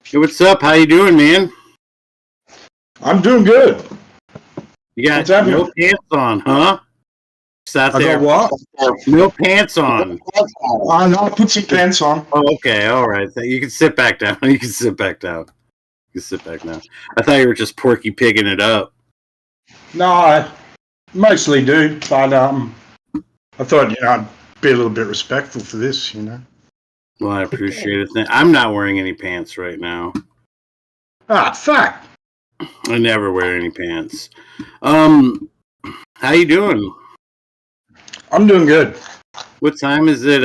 Hey, what's up? How you doing, man? I'm doing good. You got What's happening? no pants on, huh? Sat I there. got what? No pants on. I know. I put some pants on. Oh, okay. All right. You can sit back down. You can sit back down. You can sit back now. I thought you were just Porky pigging it up. No, I mostly do, but I thought I'd be a little bit respectful for this. Well, I appreciate it. I'm not wearing any pants right now. Ah, fuck. I never wear any pants. How you doing? I'm doing good. What time is it?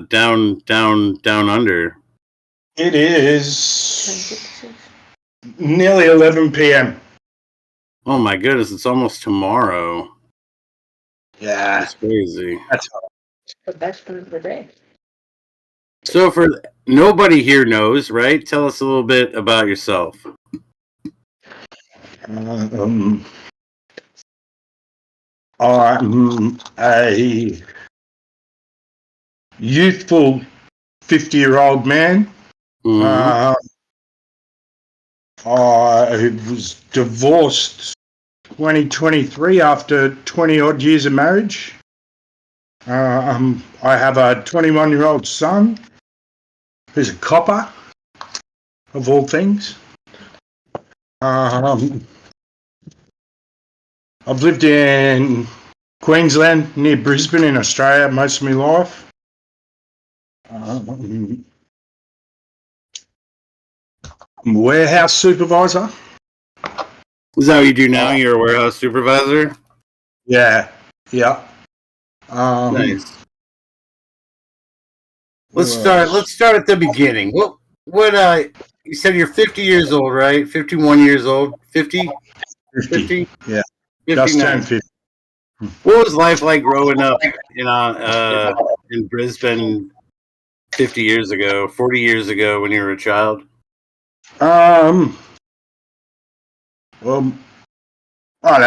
Down under. It is nearly 11 p.m. Oh my goodness! It's almost tomorrow. Yeah, That's crazy. that's The best part of the day. So, for nobody here knows, right? Tell us a little bit about yourself. I'm a youthful 50-year-old man. Mhm. I was divorced 2023 after 20 odd years of marriage. I have a 21-year-old son who's a copper, of all things. I've lived in Queensland, near Brisbane in Australia, most of my life. I'm a warehouse supervisor. Is that what you do now? You're a warehouse supervisor? Yeah. Nice. Let's start at the beginning. What you said you're 50 years old, right? 51 years old? 50? 50? Yeah. 59. Just turned 50. What was life like growing up in Brisbane 50 years ago, 40 years ago when you were a child? Well, I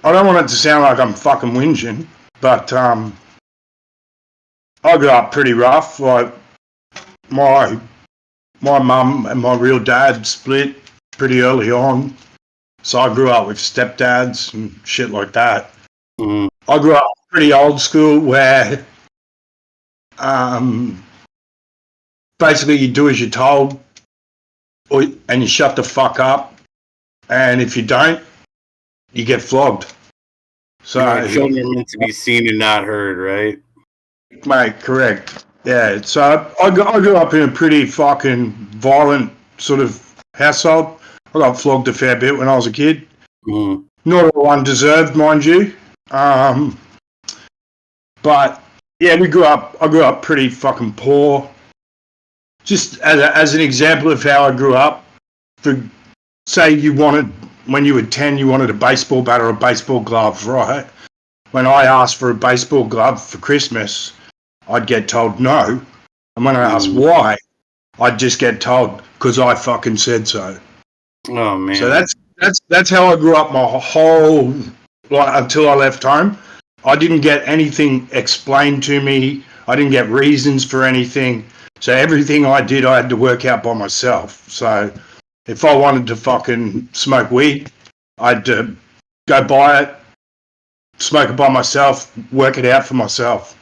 don't want it to sound like I'm fucking whinging, but I grew up pretty rough. Like my mum and my real dad split pretty early on, so I grew up with stepdads and shit like that. Mm. I grew up pretty old school, where basically you do as you're told, and you shut the fuck up, and if you don't, you get flogged. So Children are meant to be seen and not heard, right? mate, correct. Yeah, so I grew up in a pretty fucking violent sort of household. I got flogged a fair bit when I was a kid. Mm. Not all undeserved, mind you. But yeah, I grew up pretty fucking poor. Just as an example of how I grew up, say when you were 10, you wanted a baseball bat or a baseball glove, right? When I asked for a baseball glove for Christmas, I'd get told no. And when I asked why, I'd just get told because I fucking said so. Oh man! So that's how I grew up my whole until I left home. I didn't get anything explained to me. I didn't get reasons for anything. So everything I did, I had to work out by myself. So if I wanted to fucking smoke weed, I'd go buy it, smoke it by myself, work it out for myself.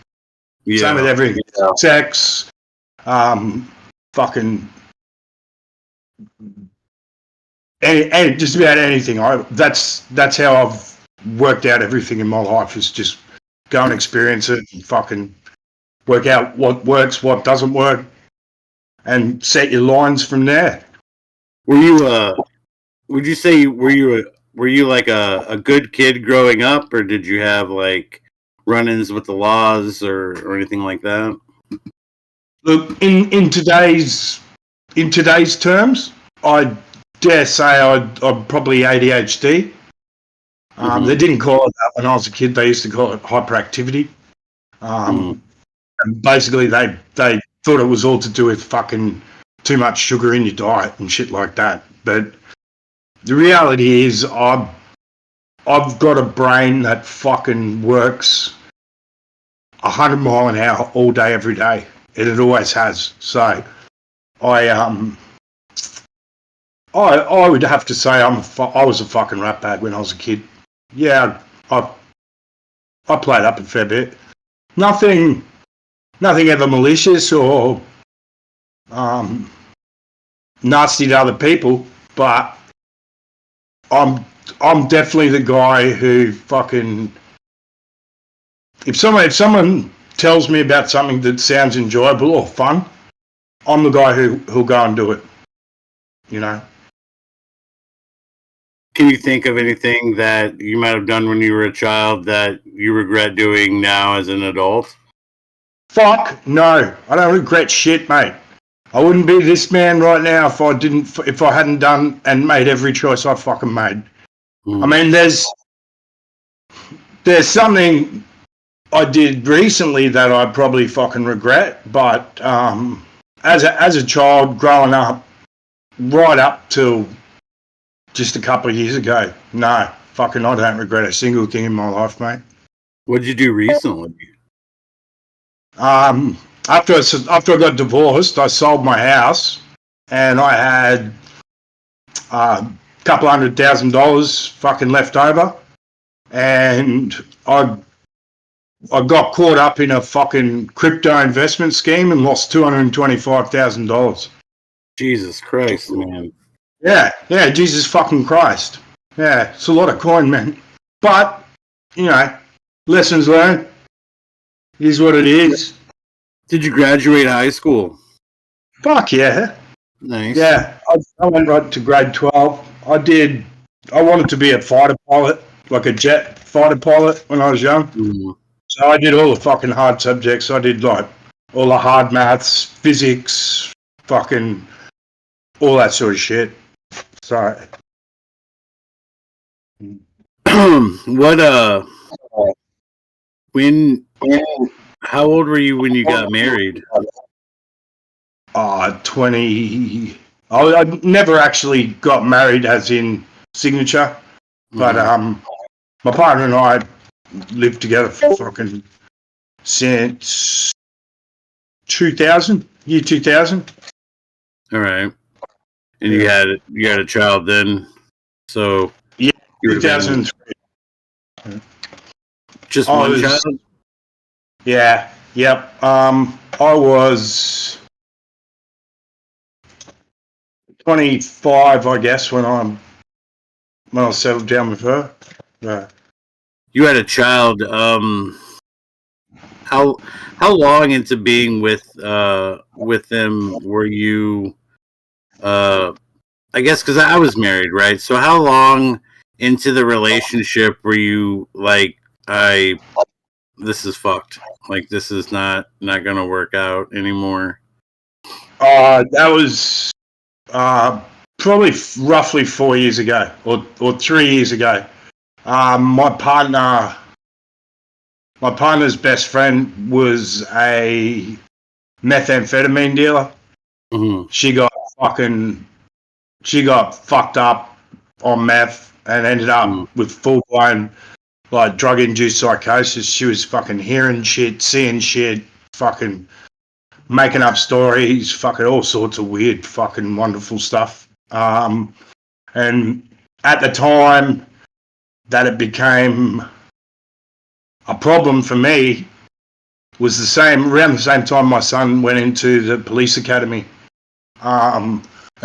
Yeah. Same with everything. Sex, fucking just about anything. That's how I've worked out everything in my life, is just go and experience it and fucking work out what works, what doesn't work, and set your lines from there. Were you would you say were you like a good kid growing up, or did you have like run-ins with the laws or anything like that? Look, in today's terms, I dare say I'm probably ADHD. They didn't call it that when I was a kid. They used to call it hyperactivity. And basically, they thought it was all to do with fucking too much sugar in your diet and shit like that. But the reality is, I've got a brain that fucking works 100 mile an hour all day, every day, and it always has. So I I would have to say I was a fucking rat bag when I was a kid. Yeah, I played up a fair bit. Nothing ever malicious or nasty to other people, but I'm definitely the guy who fucking if someone tells me about something that sounds enjoyable or fun, I'm the guy who'll go and do it. You know. Can you think of anything that you might have done when you were a child that you regret doing now as an adult? Fuck no, I don't regret shit, mate. I wouldn't be this man right now if I hadn't done and made every choice I fucking made. I mean, there's something I did recently that I probably fucking regret, but as a child growing up, right up till just a couple of years ago, no, fucking I don't regret a single thing in my life, mate. What did you do recently? After I got divorced, I sold my house, and I had a couple $100,000 fucking left over, and I got caught up in a fucking crypto investment scheme and lost $225,000. Jesus Christ, man. Yeah, Jesus fucking Christ. Yeah, it's a lot of coin, man. But, you know, lessons learned. Is what it is. Did you graduate high school? Fuck yeah. Nice. Yeah, I went right to grade 12. I wanted to be a fighter pilot, like a jet fighter pilot when I was young. Mm. So I did all the fucking hard subjects. I did like all the hard maths, physics, fucking all that sort of shit. So how old were you when you got married? 20. I never actually got married as in signature, but my partner and I lived together for fucking since 2000, year 2000. All right. And you had a child then, so yeah, 2003. Just one child? Yeah. Yep. I was 25, I guess, when I settled down with her. Yeah. You had a child. How long into being with them were you? I guess because I was married, right? So how long into the relationship were you like, this is fucked. Like, this is not gonna work out anymore. That was probably roughly 4 years ago, or 3 years ago. My partner's best friend was a methamphetamine dealer. Mm-hmm. She got fucked up on meth and ended up with full-blown like drug-induced psychosis. She was fucking hearing shit, seeing shit, fucking making up stories, fucking all sorts of weird, fucking wonderful stuff. And at the time that it became a problem for me was around the same time my son went into the police academy. And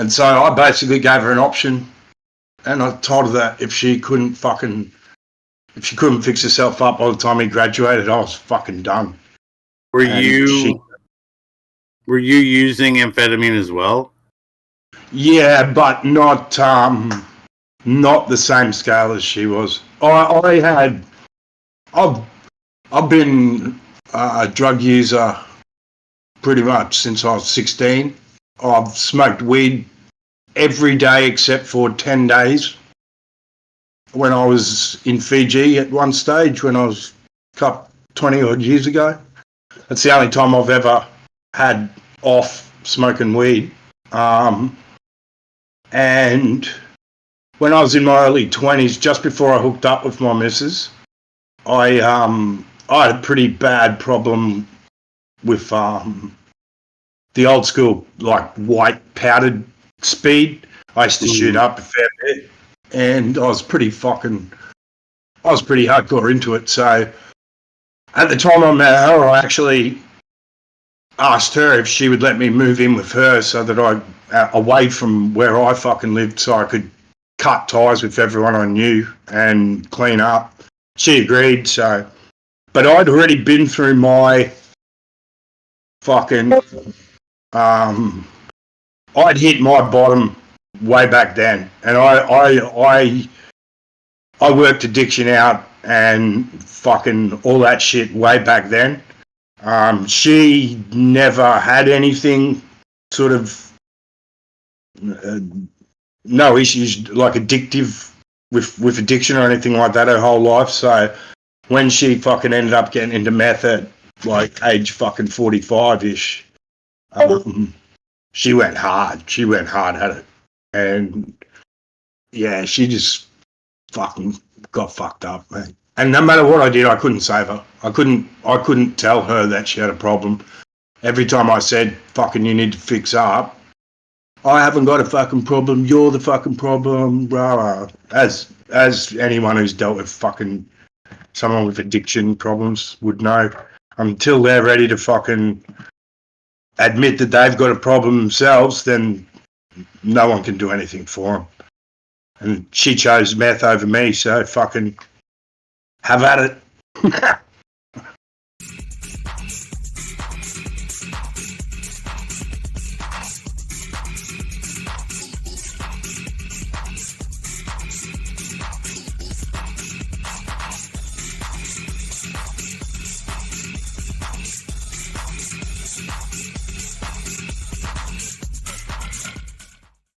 so I basically gave her an option, and I told her that if she couldn't fix herself up by the time he graduated, I was fucking done. Were you using amphetamine as well? Yeah, but not the same scale as she was. I've been a drug user pretty much since I was 16. I've smoked weed every day except for 10 days when I was in Fiji at one stage when I was 20 odd years ago. That's the only time I've ever had off smoking weed. And when I was in my early 20s, just before I hooked up with my missus, I had a pretty bad problem with the old school, like white powdered speed, I used to shoot up a fair bit, and I was pretty hardcore into it. So at the time I met her, I actually asked her if she would let me move in with her so that away from where I fucking lived, so I could cut ties with everyone I knew and clean up. She agreed, so. But I'd already been through my fucking. I'd hit my bottom way back then, and I worked addiction out and fucking all that shit way back then. She never had anything sort of no issues like addictive with addiction or anything like that her whole life. So when she fucking ended up getting into meth at like age fucking 45-ish, she went hard. She went hard at it. And yeah, she just fucking got fucked up, man. And no matter what I did, I couldn't save her. I couldn't tell her that she had a problem. Every time I said, fucking, you need to fix up, I haven't got a fucking problem, you're the fucking problem, blah, blah. As anyone who's dealt with fucking someone with addiction problems would know, until they're ready to fucking admit that they've got a problem themselves, then no one can do anything for them. And she chose meth over me, so fucking have at it.